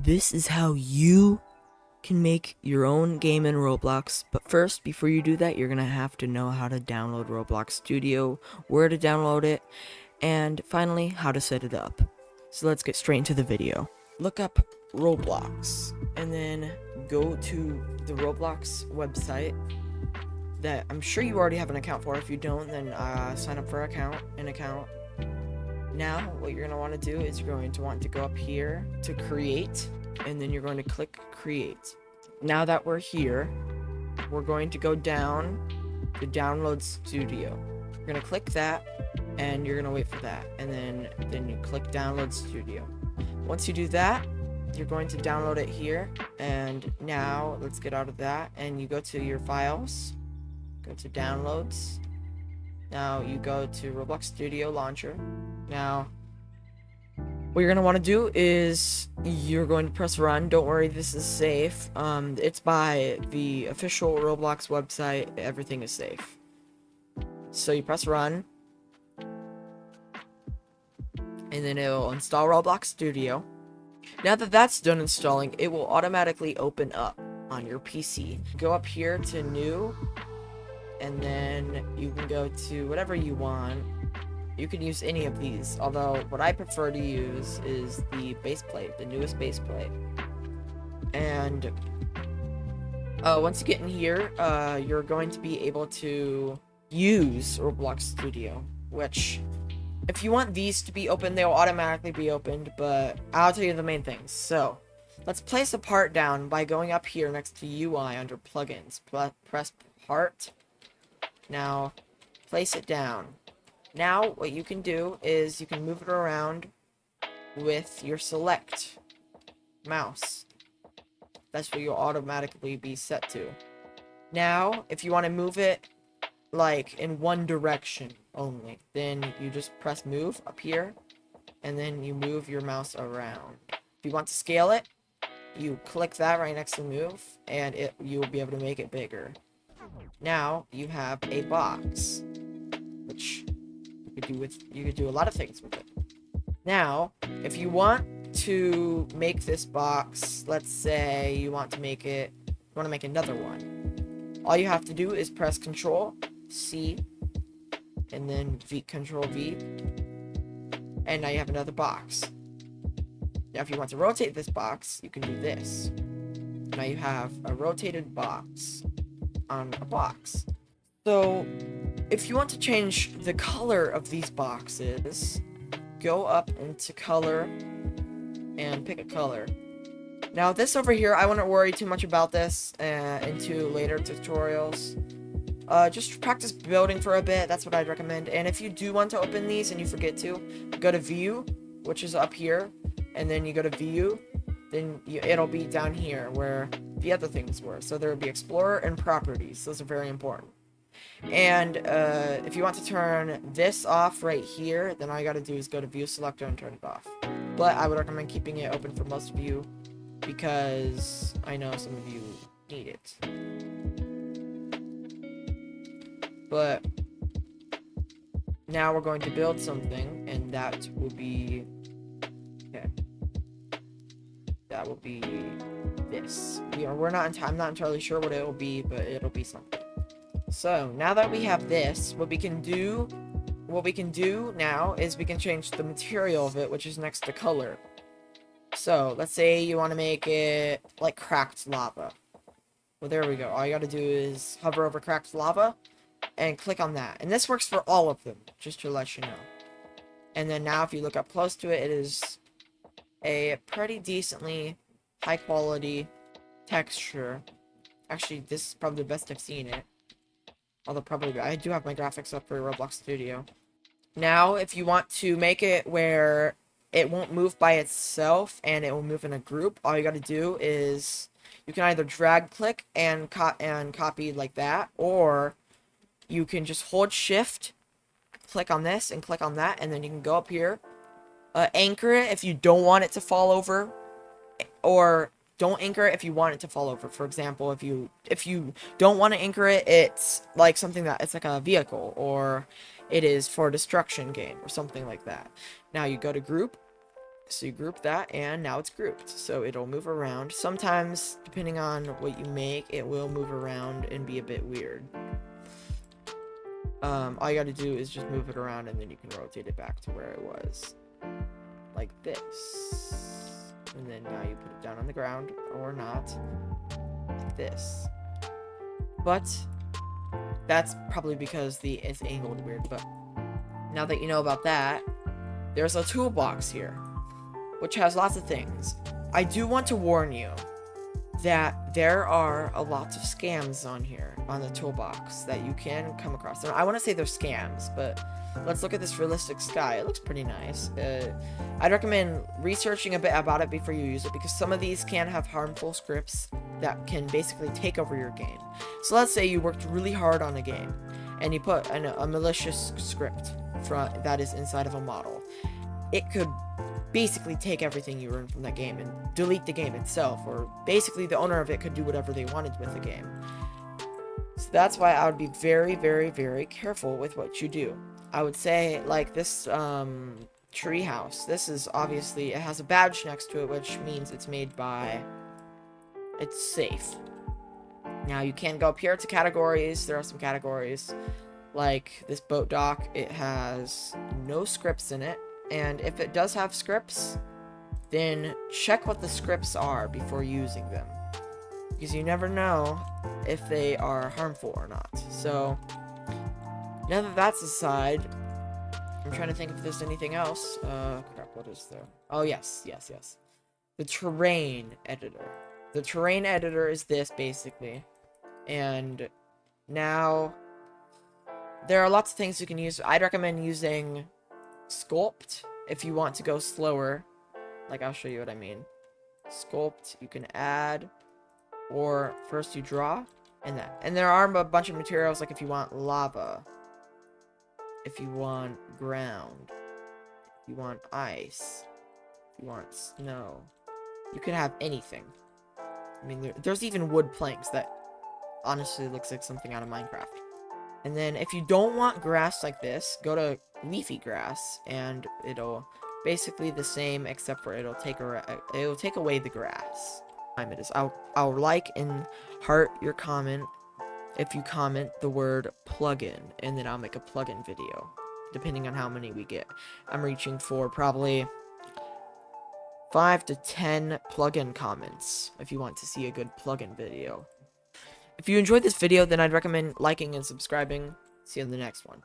This is how you can make your own game in Roblox. But first, before you do that, you're going to have to know how to download Roblox Studio, where to download it, and finally, how to set it up. So let's get straight into the video. Look up Roblox, and then go to the Roblox website that I'm sure you already have an account for. If you don't, then sign up for an account. Now, what you're going to want to do is you're going to want to go up here to create, and then you're going to click create. Now that we're here, we're going to go down to download studio. You're going to click that, and you're going to wait for that, and then you click download studio. Once you do that, you're going to download it here, and now let's get out of that, and you go to your files, go to downloads. Now you go to Roblox Studio Launcher. Now, what you're going to want to do is you're going to press run. Don't worry, this is safe. It's by the official Roblox website. Everything is safe. So you press run, and then it'll install Roblox Studio. Now that that's done installing, it will automatically open up on your PC. Go up here to new, and then you can go to whatever you want. You can use any of these, although what I prefer to use is the base plate, the newest base plate. And once you get in here, you're going to be able to use Roblox Studio, which, if you want these to be open, they'll automatically be opened, but I'll tell you the main things. So, let's place a part down by going up here next to UI under plugins. Press part. Now, place it down. Now, what you can do is you can move it around with your select mouse. That's what you'll automatically be set to. Now, if you want to move it like in one direction only, then you just press move up here, and then you move your mouse around. If you want to scale it, you click that right next to move, and you'll be able to make it bigger. Now you have a box, which you could do a lot of things with it. Now, if you want to make this box, let's say you want to make another one. All you have to do is press Control C, and then Control V, and now you have another box. Now, if you want to rotate this box, you can do this. Now you have a rotated box on a box. So, if you want to change the color of these boxes, go up into color and pick a color. Now, this over here, I wouldn't worry too much about this into later tutorials. Just practice building for a bit. That's what I'd recommend. And if you do want to open these and you forget to, go to View, which is up here, and then you go to View, then it'll be down here where the other things were. So there will be Explorer and Properties. Those are very important. And if you want to turn this off right here, then all you gotta do is go to View Selector and turn it off. But I would recommend keeping it open for most of you, because I know some of you need it. But now we're going to build something, and that will be that will be this. I'm not entirely sure what it will be, but it'll be something. So now that we have this, what we can do now is we can change the material of it, which is next to color. So let's say you want to make it like cracked lava. Well, there we go. All you got to do is hover over cracked lava and click on that. And this works for all of them, just to let you know. And then now if you look up close to it, it is a pretty decently high quality texture. Actually, this is probably the best I've seen it. Although probably I do have my graphics up for Roblox Studio. Now, if you want to make it where it won't move by itself and it will move in a group, all you got to do is you can either drag click and copy like that, or you can just hold shift, click on this and click on that, and then you can go up here, anchor it if you don't want it to fall over, or don't anchor it if you want it to fall over. For example, if you don't want to anchor it, it's like something that it's like a vehicle, or it is for a destruction game or something like that. Now you go to group, So you group that, and now it's grouped. So it'll move around. Sometimes, depending on what you make, it will move around and be a bit weird. All you gotta do is just move it around, and then you can rotate it back to where it was. Like this. And then now you put it down on the ground, or not. Like this. But that's probably because it's angled weird. But now that you know about that, there's a toolbox here, which has lots of things. I do want to warn you that there are a lot of scams on here, on the toolbox, that you can come across. I want to say they're scams, but let's look at this realistic sky. It looks pretty nice. I'd recommend researching a bit about it before you use it, because some of these can have harmful scripts that can basically take over your game. So let's say you worked really hard on a game, and you put a malicious script that is inside of a model. It could basically take everything you earned from that game and delete the game itself, or basically the owner of it could do whatever they wanted with the game. So that's why I would be very, very, very careful with what you do. I would say, like this tree house, this is obviously, it has a badge next to it, which means it's made by, it's safe. Now you can go up here to categories. There are some categories, like this boat dock. It has no scripts in it. And if it does have scripts, then check what the scripts are before using them, because you never know if they are harmful or not. So now that that's aside, I'm trying to think if there's anything else. Crap, what is there? Oh, yes. The terrain editor. The terrain editor is this, basically. And now there are lots of things you can use. I'd recommend using Sculpt if you want to go slower. Like, I'll show you what I mean. Sculpt, you can add, or first you draw, and that. And there are a bunch of materials, like if you want lava, if you want ground, if you want ice, if you want snow, you can have anything. I mean, there's even wood planks that honestly looks like something out of Minecraft. And then if you don't want grass like this, go to leafy grass, and it'll basically the same, except for it'll take away the grass. Time it is. I'll like and heart your comment if you comment the word plugin, and then I'll make a plugin video, depending on how many we get. I'm reaching for probably 5 to 10 plugin comments if you want to see a good plugin video. If you enjoyed this video, then I'd recommend liking and subscribing. See you in the next one.